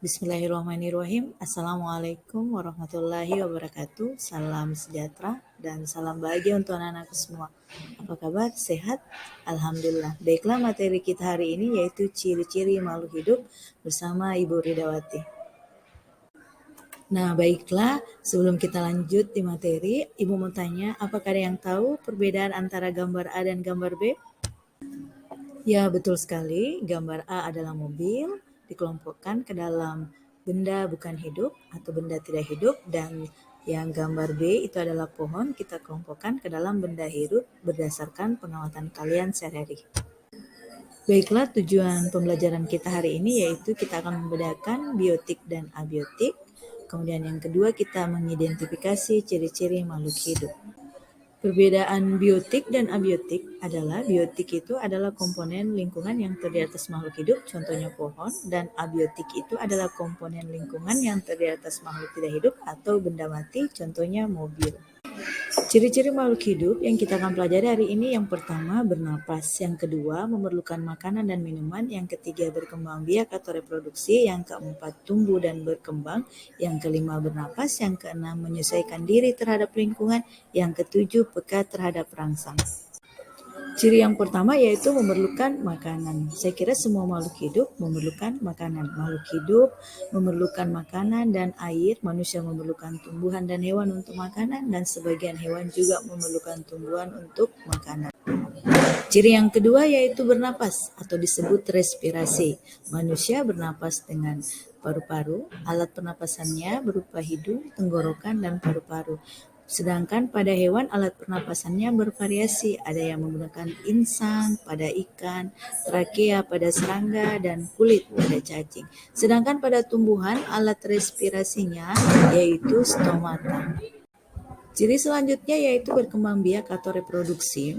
Bismillahirrahmanirrahim. Assalamualaikum warahmatullahi wabarakatuh. Salam sejahtera dan salam bahagia untuk anak-anakku semua. Apa kabar? Sehat? Alhamdulillah. Baiklah, materi kita hari ini yaitu ciri-ciri makhluk hidup bersama Ibu Ridawati. Nah, baiklah, sebelum kita lanjut di materi, Ibu mau tanya, apakah ada yang tahu perbedaan antara gambar A dan gambar B? Ya, betul sekali. Gambar A adalah mobil, dikelompokkan ke dalam benda bukan hidup atau benda tidak hidup, dan yang gambar B itu adalah pohon, kita kelompokkan ke dalam benda hidup berdasarkan pengamatan kalian sehari-hari. Baiklah, tujuan pembelajaran kita hari ini yaitu kita akan membedakan biotik dan abiotik. Kemudian yang kedua, kita mengidentifikasi ciri-ciri makhluk hidup. Perbedaan biotik dan abiotik adalah biotik itu adalah komponen lingkungan yang terdiri atas makhluk hidup, contohnya pohon, dan abiotik itu adalah komponen lingkungan yang terdiri atas makhluk tidak hidup atau benda mati, contohnya mobil. Ciri-ciri makhluk hidup yang kita akan pelajari hari ini yang pertama bernapas, yang kedua memerlukan makanan dan minuman, yang ketiga berkembang biak atau reproduksi, yang keempat tumbuh dan berkembang, yang kelima bernapas, yang keenam menyesuaikan diri terhadap lingkungan, yang ketujuh peka terhadap rangsang. Ciri yang pertama yaitu memerlukan makanan. Saya kira semua makhluk hidup memerlukan makanan. Makhluk hidup memerlukan makanan dan air, manusia memerlukan tumbuhan dan hewan untuk makanan, dan sebagian hewan juga memerlukan tumbuhan untuk makanan. Ciri yang kedua yaitu bernapas atau disebut respirasi. Manusia bernapas dengan paru-paru, alat pernapasannya berupa hidung, tenggorokan, dan paru-paru. Sedangkan pada hewan alat pernapasannya bervariasi, ada yang menggunakan insang pada ikan, trakea pada serangga, dan kulit pada cacing. Sedangkan pada tumbuhan alat respirasinya yaitu stomata. Ciri selanjutnya yaitu berkembang biak atau reproduksi.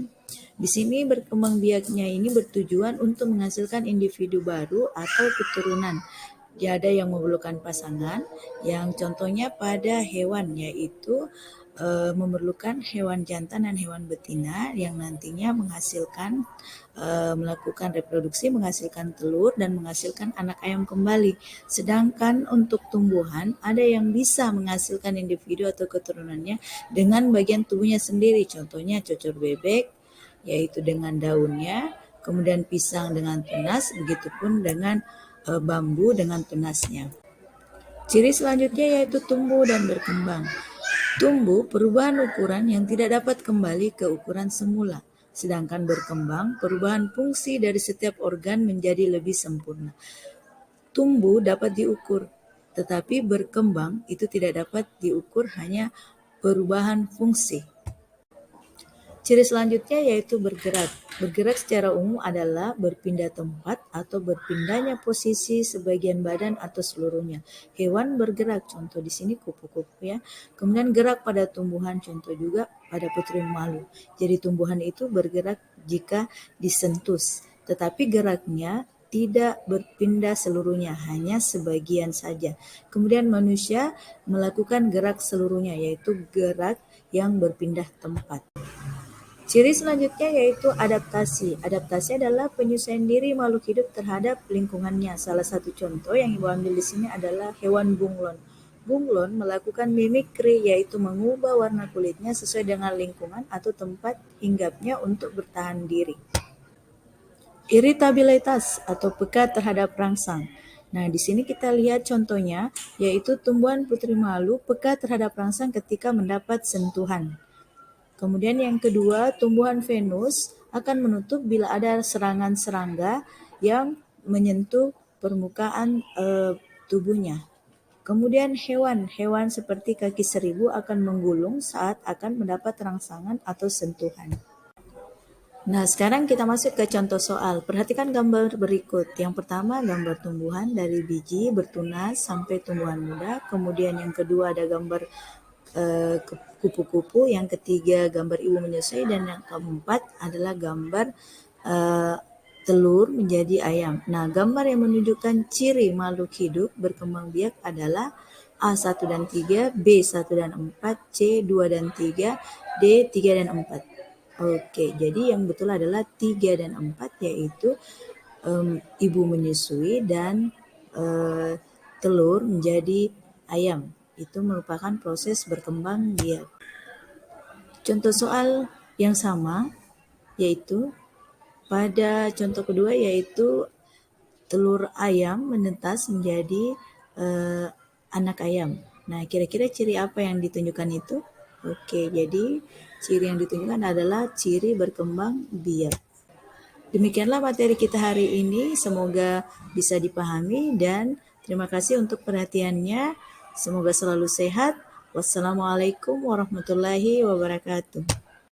Di sini berkembang biaknya ini bertujuan untuk menghasilkan individu baru atau keturunan. Dia ada yang memerlukan pasangan, yang contohnya pada hewan yaitu memerlukan hewan jantan dan hewan betina yang nantinya menghasilkan melakukan reproduksi, menghasilkan telur dan menghasilkan anak ayam kembali. Sedangkan untuk tumbuhan ada yang bisa menghasilkan individu atau keturunannya dengan bagian tubuhnya sendiri, contohnya cocor bebek yaitu dengan daunnya, kemudian pisang dengan tunas, begitupun dengan bambu dengan tunasnya. Ciri selanjutnya yaitu tumbuh dan berkembang. Tumbuh perubahan ukuran yang tidak dapat kembali ke ukuran semula, sedangkan berkembang perubahan fungsi dari setiap organ menjadi lebih sempurna. Tumbuh dapat diukur, tetapi berkembang itu tidak dapat diukur, hanya perubahan fungsi. Ciri selanjutnya yaitu bergerak. Bergerak secara umum adalah berpindah tempat atau berpindahnya posisi sebagian badan atau seluruhnya. Hewan bergerak, contoh di sini kupu-kupu ya. Kemudian gerak pada tumbuhan, contoh juga pada putri malu. Jadi tumbuhan itu bergerak jika disentuh, tetapi geraknya tidak berpindah seluruhnya, hanya sebagian saja. Kemudian manusia melakukan gerak seluruhnya, yaitu gerak yang berpindah tempat. Ciri selanjutnya yaitu adaptasi. Adaptasi adalah penyesuaian diri makhluk hidup terhadap lingkungannya. Salah satu contoh yang Ibu ambil di sini adalah hewan bunglon. Bunglon melakukan mimikri, yaitu mengubah warna kulitnya sesuai dengan lingkungan atau tempat hinggapnya untuk bertahan diri. Iritabilitas atau peka terhadap rangsang. Nah, di sini kita lihat contohnya, yaitu tumbuhan putri malu peka terhadap rangsang ketika mendapat sentuhan. Kemudian yang kedua, tumbuhan Venus akan menutup bila ada serangan serangga yang menyentuh permukaan tubuhnya. Kemudian hewan seperti kaki seribu akan menggulung saat akan mendapat rangsangan atau sentuhan. Nah, sekarang kita masuk ke contoh soal. Perhatikan gambar berikut. Yang pertama, gambar tumbuhan dari biji bertunas sampai tumbuhan muda. Kemudian yang kedua ada gambar kupu-kupu, yang ketiga gambar ibu menyusui, dan yang keempat adalah gambar telur menjadi ayam. Nah, gambar yang menunjukkan ciri makhluk hidup berkembang biak adalah A1 dan 3, B1 dan 4, C2 dan 3, D3 dan 4. Oke, jadi yang betul adalah 3 dan 4, yaitu ibu menyusui dan telur menjadi ayam. Itu merupakan proses berkembang biak. Contoh soal yang sama yaitu pada contoh kedua yaitu telur ayam menetas menjadi anak ayam. Nah, kira-kira ciri apa yang ditunjukkan itu? Oke, jadi ciri yang ditunjukkan adalah ciri berkembang biak. Demikianlah materi kita hari ini, semoga bisa dipahami dan terima kasih untuk perhatiannya. Semoga selalu sehat. Wassalamualaikum warahmatullahi wabarakatuh.